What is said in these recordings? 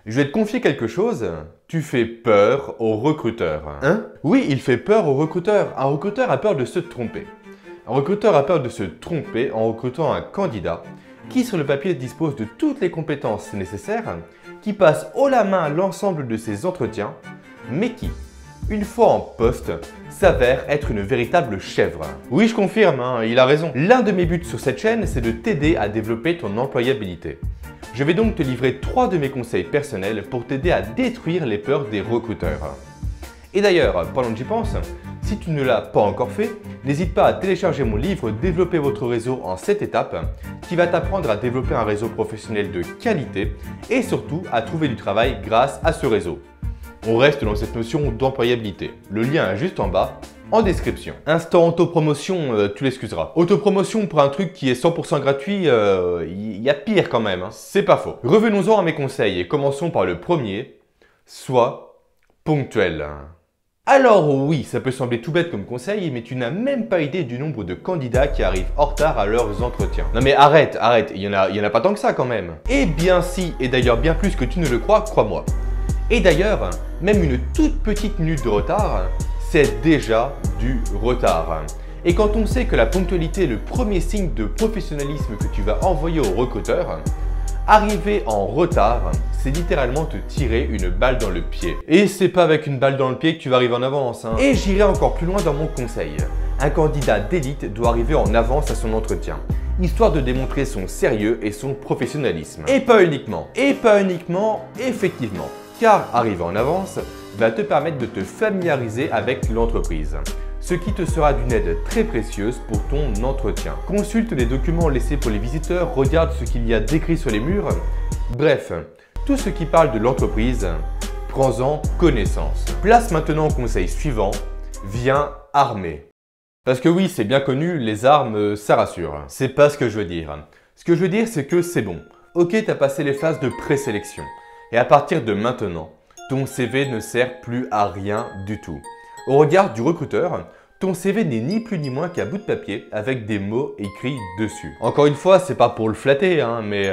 Je vais te confier quelque chose. Tu fais peur aux recruteurs. Hein? Oui, il fait peur aux recruteurs. Un recruteur a peur de se tromper. Un recruteur a peur de se tromper en recrutant un candidat qui sur le papier dispose de toutes les compétences nécessaires, qui passe haut la main l'ensemble de ses entretiens, mais qui, une fois en poste, s'avère être une véritable chèvre. Oui, je confirme, il a raison. L'un de mes buts sur cette chaîne, c'est de t'aider à développer ton employabilité. Je vais donc te livrer 3 de mes conseils personnels pour t'aider à détruire les peurs des recruteurs. Et d'ailleurs, pendant que j'y pense, si tu ne l'as pas encore fait, n'hésite pas à télécharger mon livre « Développer votre réseau en 7 étapes » qui va t'apprendre à développer un réseau professionnel de qualité et surtout à trouver du travail grâce à ce réseau. On reste dans cette notion d'employabilité. Le lien est juste en bas, en description. Instant autopromotion, tu l'excuseras. Autopromotion pour un truc qui est 100% gratuit, y a pire quand même. C'est pas faux. Revenons-en à mes conseils et commençons par le premier. Sois ponctuel. Alors oui, ça peut sembler tout bête comme conseil, mais tu n'as même pas idée du nombre de candidats qui arrivent en retard à leurs entretiens. Non mais arrête, il y en a pas tant que ça quand même. Eh bien si, et d'ailleurs bien plus que tu ne le crois, crois-moi. Et d'ailleurs, même une toute petite minute de retard, c'est déjà du retard. Et quand on sait que la ponctualité est le premier signe de professionnalisme que tu vas envoyer au recruteur, arriver en retard, c'est littéralement te tirer une balle dans le pied. Et c'est pas avec une balle dans le pied que tu vas arriver en avance. Et j'irai encore plus loin dans mon conseil. Un candidat d'élite doit arriver en avance à son entretien, histoire de démontrer son sérieux et son professionnalisme. Et pas uniquement, effectivement. Car arriver en avance va te permettre de te familiariser avec l'entreprise, ce qui te sera d'une aide très précieuse pour ton entretien. Consulte les documents laissés pour les visiteurs, regarde ce qu'il y a décrit sur les murs. Bref, tout ce qui parle de l'entreprise, prends-en connaissance. Place maintenant au conseil suivant, viens armé. Parce que oui, c'est bien connu, les armes, ça rassure. C'est pas ce que je veux dire. Ce que je veux dire, c'est que c'est bon. Ok, t'as passé les phases de présélection. Et à partir de maintenant, ton CV ne sert plus à rien du tout. Au regard du recruteur, ton CV n'est ni plus ni moins qu'un bout de papier avec des mots écrits dessus. Encore une fois, c'est pas pour le flatter, mais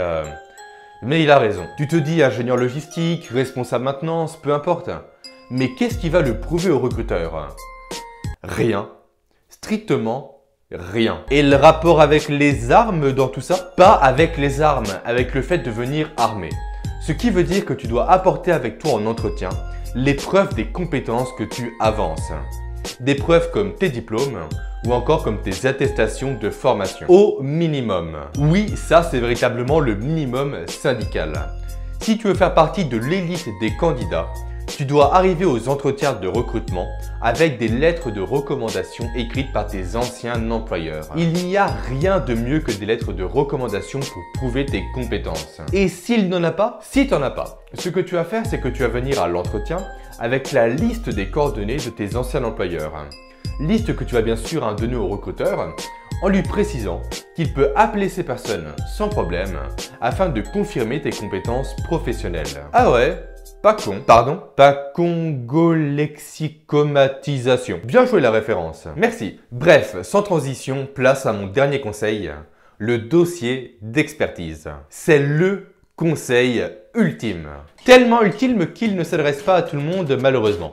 il a raison. Tu te dis ingénieur logistique, responsable maintenance, peu importe. Mais qu'est-ce qui va le prouver au recruteur? Rien. Strictement rien. Et le rapport avec les armes dans tout ça? Pas avec les armes, avec le fait de venir armé. Ce qui veut dire que tu dois apporter avec toi en entretien les preuves des compétences que tu avances. Des preuves comme tes diplômes ou encore comme tes attestations de formation. Au minimum. Oui, ça c'est véritablement le minimum syndical. Si tu veux faire partie de l'élite des candidats, tu dois arriver aux entretiens de recrutement avec des lettres de recommandation écrites par tes anciens employeurs. Il n'y a rien de mieux que des lettres de recommandation pour prouver tes compétences. Et s'il n'en a pas, si tu n'en as pas, ce que tu vas faire, c'est que tu vas venir à l'entretien avec la liste des coordonnées de tes anciens employeurs. Liste que tu vas bien sûr donner au recruteur en lui précisant qu'il peut appeler ces personnes sans problème afin de confirmer tes compétences professionnelles. Ah ouais? Pas con, pardon, pas congolexicomatisation. Bien joué la référence. Merci. Bref, sans transition, place à mon dernier conseil, le dossier d'expertise. C'est le conseil ultime. Tellement ultime qu'il ne s'adresse pas à tout le monde malheureusement.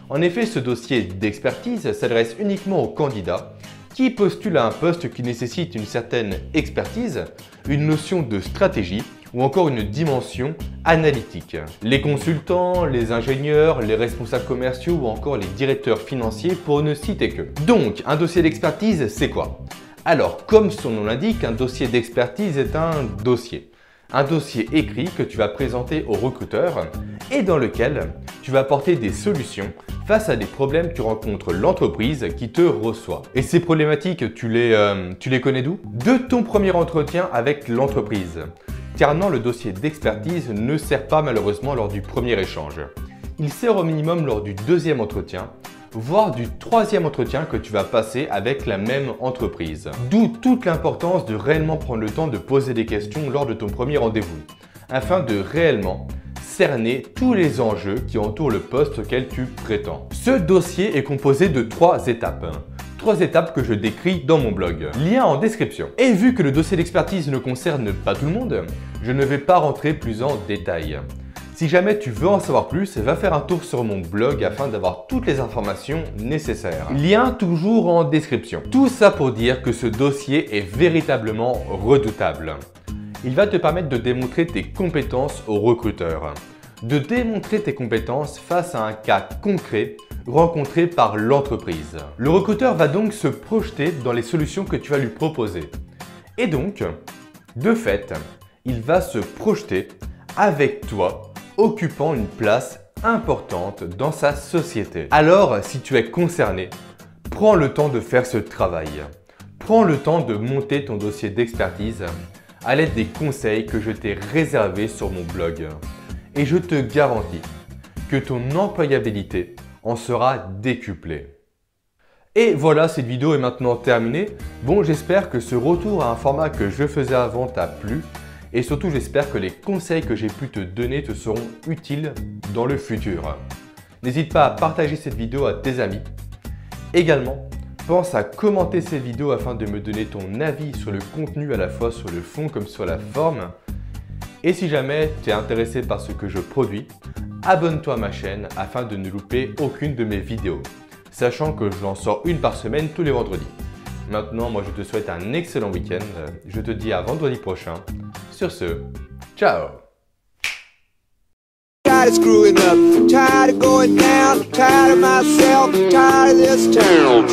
En effet, ce dossier d'expertise s'adresse uniquement aux candidats qui postulent à un poste qui nécessite une certaine expertise, une notion de stratégie ou encore une dimension analytique. Les consultants, les ingénieurs, les responsables commerciaux ou encore les directeurs financiers pour ne citer que. Donc, un dossier d'expertise, c'est quoi? Alors, comme son nom l'indique, un dossier d'expertise est un dossier. Un dossier écrit que tu vas présenter au recruteur et dans lequel tu vas apporter des solutions face à des problèmes que rencontre l'entreprise qui te reçoit. Et ces problématiques, tu les connais d'où? De ton premier entretien avec l'entreprise. Car non, le dossier d'expertise ne sert pas malheureusement lors du premier échange. Il sert au minimum lors du deuxième entretien, voire du troisième entretien que tu vas passer avec la même entreprise. D'où toute l'importance de réellement prendre le temps de poser des questions lors de ton premier rendez-vous, afin de réellement cerner tous les enjeux qui entourent le poste auquel tu prétends. Ce dossier est composé de 3 étapes. 3 étapes que je décris dans mon blog. Lien en description. Et vu que le dossier d'expertise ne concerne pas tout le monde, je ne vais pas rentrer plus en détail. Si jamais tu veux en savoir plus, va faire un tour sur mon blog afin d'avoir toutes les informations nécessaires. Lien toujours en description. Tout ça pour dire que ce dossier est véritablement redoutable. Il va te permettre de démontrer tes compétences au recruteur. De démontrer tes compétences face à un cas concret rencontré par l'entreprise. Le recruteur va donc se projeter dans les solutions que tu vas lui proposer. Et donc, de fait, il va se projeter avec toi, occupant une place importante dans sa société. Alors, si tu es concerné, prends le temps de faire ce travail. Prends le temps de monter ton dossier d'expertise à l'aide des conseils que je t'ai réservés sur mon blog. Et je te garantis que ton employabilité en sera décuplée. Et voilà, cette vidéo est maintenant terminée. Bon, j'espère que ce retour à un format que je faisais avant t'a plu. Et surtout, j'espère que les conseils que j'ai pu te donner te seront utiles dans le futur. N'hésite pas à partager cette vidéo à tes amis. Également, pense à commenter cette vidéo afin de me donner ton avis sur le contenu à la fois sur le fond comme sur la forme. Et si jamais tu es intéressé par ce que je produis, abonne-toi à ma chaîne afin de ne louper aucune de mes vidéos, sachant que j'en sors une par semaine tous les vendredis. Maintenant, moi je te souhaite un excellent week-end. Je te dis à vendredi prochain. Sur ce, ciao! Tired of screwing up, tired of going down, tired of myself, tired of this town.